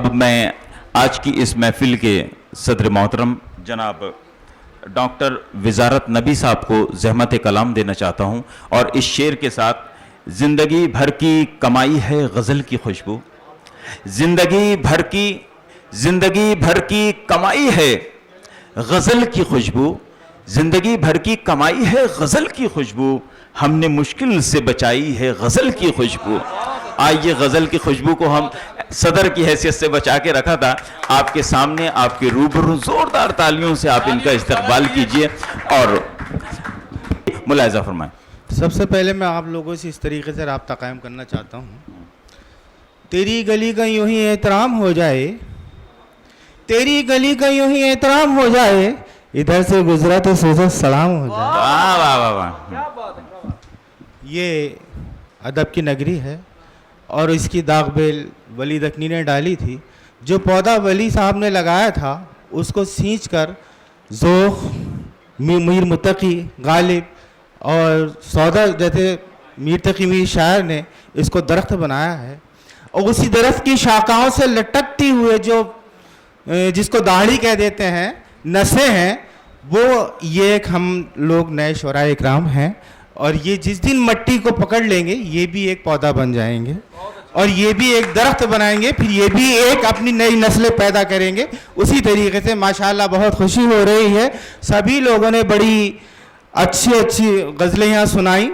अब मैं आज की इस महफिल के सदर मोहतरम जनाब डॉक्टर वजारत नबी साहब को ज़हमत कलाम देना चाहता हूँ और इस शेर के साथ ज़िंदगी भर की कमाई है गज़ल की खुशबू, ज़िंदगी भर की कमाई है गज़ल की खुशबू, ज़िंदगी भर की कमाई है गज़ल की खुशबू, हमने मुश्किल से बचाई है गज़ल की खुशबू। आइए गज़ल की खुशबू को हम सदर की हैसियत से बचा के रखा था, आपके सामने आपके रूबरू ज़ोरदार तालियों से आप इनका इस्तकबाल कीजिए और मुलाहिज़ा फरमाएं। सबसे पहले मैं आप लोगों से इस तरीके से राब्ता कायम करना चाहता हूँ, तेरी गली का यूं ही एहतराम हो जाए, तेरी गली का यूं ही एहतराम हो जाए, इधर से गुजरा तो सोचा सलाम हो जाए। वाह वाह वाह वाह। ये अदब की नगरी है और इसकी दागबेल वली दकनी ने डाली थी। जो पौधा वली साहब ने लगाया था उसको सींच कर ज़ोख, मीर मुत्तकी, गालिब और सौदा जैसे मीर तकी मीर शायर ने इसको दरख्त बनाया है और उसी दरख्त की शाखाओं से लटकती हुए जो जिसको दाढ़ी कह देते हैं, नसें हैं, वो ये एक हम लोग नए शोराए इकराम हैं और ये जिस दिन मट्टी को पकड़ लेंगे ये भी एक पौधा बन जाएंगे और ये भी एक दरख्त बनाएंगे, फिर ये भी एक अपनी नई नस्लें पैदा करेंगे। उसी तरीके से माशाल्लाह बहुत खुशी हो रही है। सभी लोगों ने बड़ी अच्छी अच्छी गज़लें यहाँ सुनाई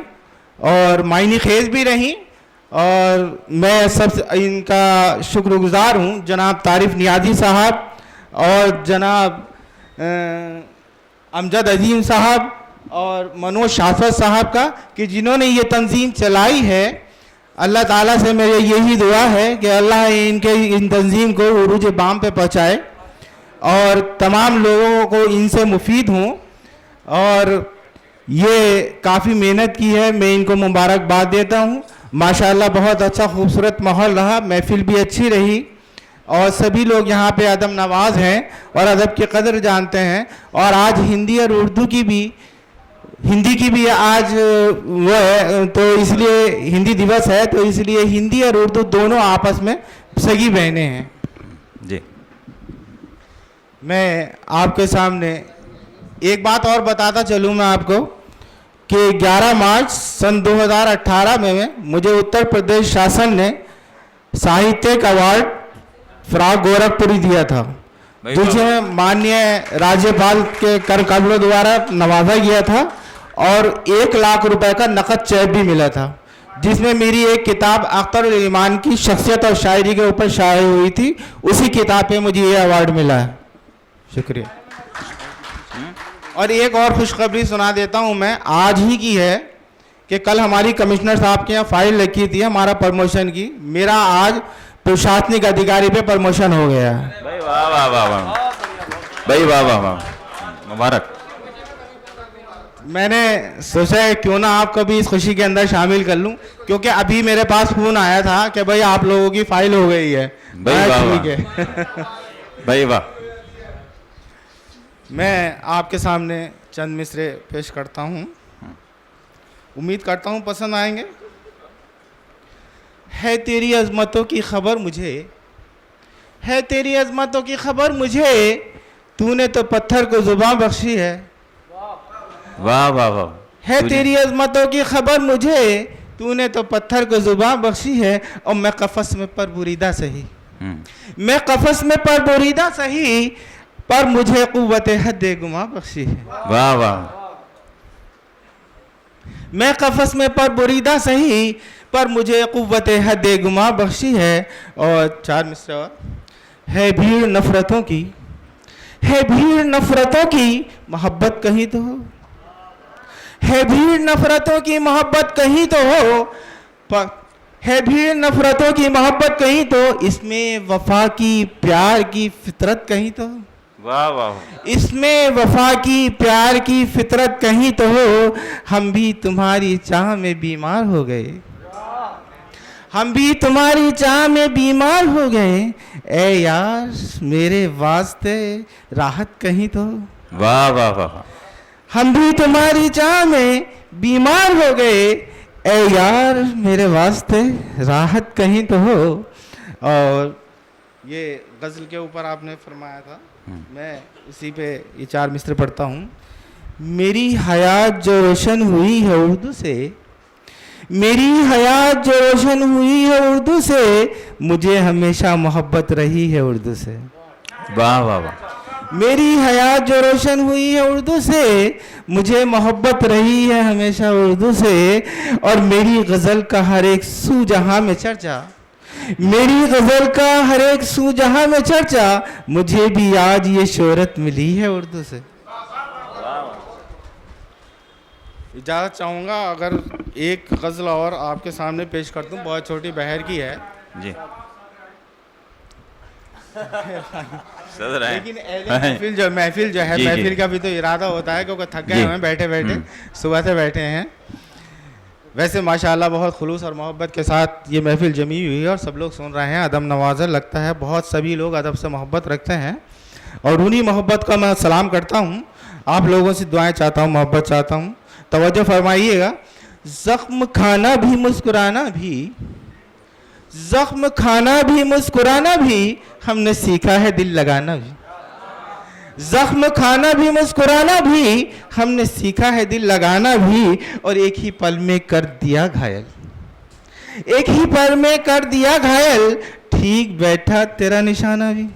और मायनी खेज भी रहीं और मैं सब इनका शुक्रगुज़ार हूँ, जनाब तारिफ नियाज़ी साहब और जनाब अमजद अजीम साहब और मनोज शाफत साहब का कि जिन्होंने ये तंजीम चलाई है। अल्लाह ताला से मेरी यही दुआ है कि अल्लाह इनके इन तंजीम को उरूज बाम पे पहुँचाए और तमाम लोगों को इनसे मुफीद हूँ और ये काफ़ी मेहनत की है, मैं इनको मुबारकबाद देता हूँ। माशाल्लाह बहुत अच्छा खूबसूरत माहौल रहा, महफिल भी अच्छी रही और सभी लोग यहाँ पे अदब नवाज हैं और अदब की कदर जानते हैं। और आज हिंदी और उर्दू की भी, हिंदी की भी आज वो है तो इसलिए हिंदी दिवस है, तो इसलिए हिंदी और उर्दू दोनों आपस में सगी बहनें हैं जी। मैं आपके सामने एक बात और बताता चलूँ मैं आपको कि 11 मार्च सन 2018 में मुझे उत्तर प्रदेश शासन ने साहित्यिक अवार्ड फराग गोरखपुरी दिया था, जिसे माननीय राज्यपाल के कर कमलों द्वारा नवाजा गया था और 1 लाख रुपए का नकद चेक भी मिला था, जिसमें मेरी एक किताब अख्तर ईमान की शख्सियत और शायरी के ऊपर शाये हुई थी। उसी किताब पे मुझे ये अवार्ड मिला है। शुक्रिया। और एक और खुशखबरी सुना देता हूँ मैं, आज ही की है कि कल हमारी कमिश्नर साहब के यहाँ फाइल रखी थी हमारा प्रमोशन की, मेरा आज प्रशासनिक अधिकारी पे प्रमोशन हो गया है। भाई वाह वाह वाह वाह, भाई वाह वाह वाह, मुबारक। मैंने सोचा है क्यों ना आपको भी इस खुशी के अंदर शामिल कर लूं, क्योंकि अभी मेरे पास फोन आया था कि भाई आप लोगों की फाइल हो गई है। भाई वाह ठीक है। भाई वाह। मैं आपके सामने चंद मिसरे पेश करता हूं, उम्मीद करता हूं पसंद आएंगे। है तेरी अजमतों की खबर मुझे, है तेरी अजमतों की खबर मुझे, तूने तो पत्थर को जुबान बख्शी है। वाह वाह वाह। है तेरी अजमतों की खबर मुझे, तूने तो पत्थर को जुबान बख्शी है और मैं कफस में पर बुरीदा सही, मैं कफस में पर बुरीदा सही, पर मुझे कुव्वत हद गुमा बख्शी है। वाह वाह। मैं कफस में पर बुरीदा सही, पर मुझे कुव्वत हद गुमा बख्शी है। और 4 मिसरा। है भीड़ नफरतों की, है भीड़ नफरतों की मोहब्बत कहीं तो हो, है भीड़ नफरतों की मोहब्बत कहीं तो हो, है भीड़ नफरतों की मोहब्बत कहीं तो, इसमें वफा की प्यार की फितरत कहीं तो हो। वाह वाह। इसमें वफा की प्यार की फितरत कहीं तो हो, हम भी तुम्हारी चाह में बीमार हो गए, हम भी तुम्हारी चाह में बीमार हो गए, ए यार मेरे वास्ते राहत कहीं तो। वाह वाह वाह। हम भी तुम्हारी चाह में बीमार हो गए, ए यार मेरे वास्ते राहत कहीं तो हो। और ये गज़ल के ऊपर आपने फरमाया था, मैं इसी पे ये 4 मिसरे पढ़ता हूँ। मेरी हयात जो रोशन हुई है उर्दू से, मेरी हयात जो रोशन हुई है उर्दू से, मुझे हमेशा मोहब्बत रही है उर्दू से। वाह वाह वाह। मेरी हयात जो रोशन हुई है उर्दू से, मुझे मोहब्बत रही है हमेशा उर्दू से। और मेरी गज़ल का हर एक सू जहाँ में चर्चा, मेरी गज़ल का हर एक सू जहाँ में चर्चा, मुझे भी आज ये शोहरत मिली है उर्दू से। इजाज़त चाहूँगा अगर एक गज़ल और आपके सामने पेश कर दूँ, बहुत छोटी बहर की है जी सदर हैं। लेकिन महफिल जो है, जी, जी। महफिल का भी तो इरादा होता है, क्योंकि थक गए जी। हैं बैठे बैठे, सुबह से बैठे हैं। वैसे माशाल्लाह बहुत खुलूस और मोहब्बत के साथ ये महफिल जमी हुई है और सब लोग सुन रहे हैं, अदब नवाज़र लगता है, बहुत सभी लोग अदब से मोहब्बत रखते हैं और उन्हीं मोहब्बत का मैं सलाम करता हूँ। आप लोगों से दुआएं चाहता हूँ, मोहब्बत चाहता हूँ, तवज्जो फरमाइएगा। ज़ख्म खाना भी मुस्कुराना भी, ज़ख्म खाना भी मुस्कुराना भी, हमने सीखा है दिल लगाना भी। ज़ख्म खाना भी मुस्कुराना भी, हमने सीखा है दिल लगाना भी। और एक ही पल में कर दिया घायल, एक ही पल में कर दिया घायल, ठीक बैठा तेरा निशाना भी।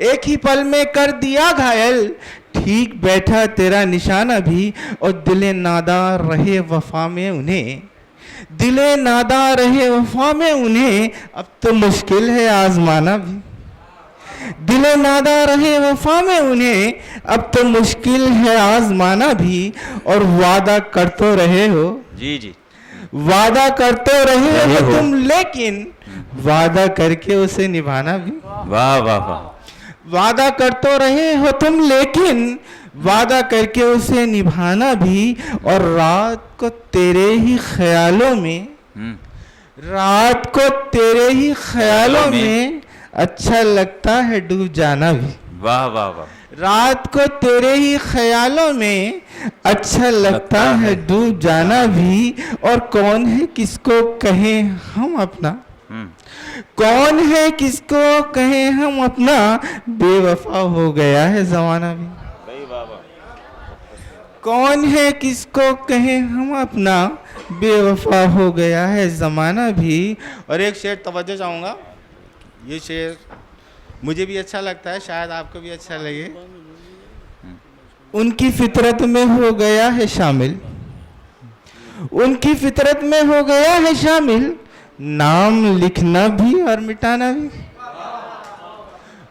एक ही पल में कर दिया घायल, ठीक बैठा तेरा निशाना भी। और दिले नादार रहे वफा में उन्हें, दिले नादार रहे वफा में उन्हें, अब तो मुश्किल है आजमाना भी। दिले नादा रहे वफा में उन्हें, अब तो मुश्किल है आजमाना भी। और वादा करते रहे हो, जी जी, वादा करते रहे रहे हो हो। तुम, लेकिन वादा करके उसे निभाना भी। वाह वाह वाह। वादा करते रहे हो तुम, लेकिन वादा करके उसे निभाना भी। और रात को तेरे ही ख्यालों में, रात को तेरे ही ख्यालों में, अच्छा लगता है डूब जाना भी। वाह वाह वाह। रात को तेरे ही ख्यालों में, अच्छा लगता है डूब जाना भी। और कौन है किसको कहें हम अपना, कौन है किसको कहें हम अपना, बेवफा हो गया है जमाना भी। कौन है किसको कहें हम अपना, बेवफा हो गया है ज़माना भी। और एक शेर तवज्जो चाहूँगा, ये शेर मुझे भी अच्छा लगता है, शायद आपको भी अच्छा लगे। उनकी फितरत में हो गया है शामिल, उनकी फितरत में हो गया है शामिल, नाम लिखना भी और मिटाना भी।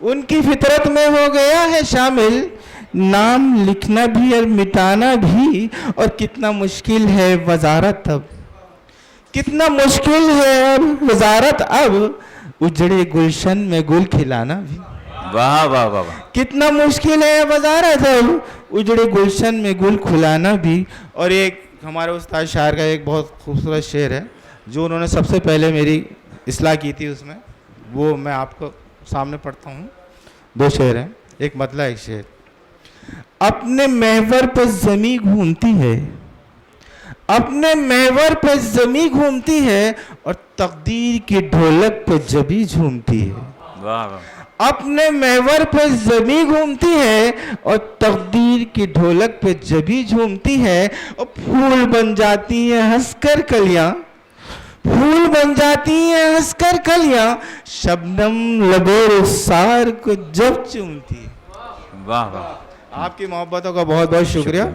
उनकी फितरत में हो गया है शामिल, नाम लिखना भी और मिटाना भी। और कितना मुश्किल है वजारत अब, कितना मुश्किल है अब वजारत अब, उजड़े गुलशन में गुल खिलाना भी। वाह वाह वाह वाह। कितना मुश्किल है वजारत अब, उजड़े गुलशन में गुल खिलाना भी। और एक हमारे उस्ताद शायर का एक बहुत खूबसूरत शेर है, जो उन्होंने सबसे पहले मेरी इस्लाह की थी, उसमें वो मैं आपको सामने पढ़ता हूँ। 2 शेर हैं, एक मतला एक शेर। अपने महवर पर ज़मी घूमती है, अपने महवर पर ज़मी घूमती है, और तकदीर की ढोलक पे जबी झूमती है। वाह वाह। अपने महवर पर ज़मी घूमती है, और तकदीर की ढोलक पे जबी झूमती है। और फूल बन जाती है हंसकर कलियां, फूल बन जाती है हंसकर कलियां, शबनम लबे रुखसार को जब चूमती है। वाह वाह। आपकी मोहब्बतों का बहुत बहुत शुक्रिया।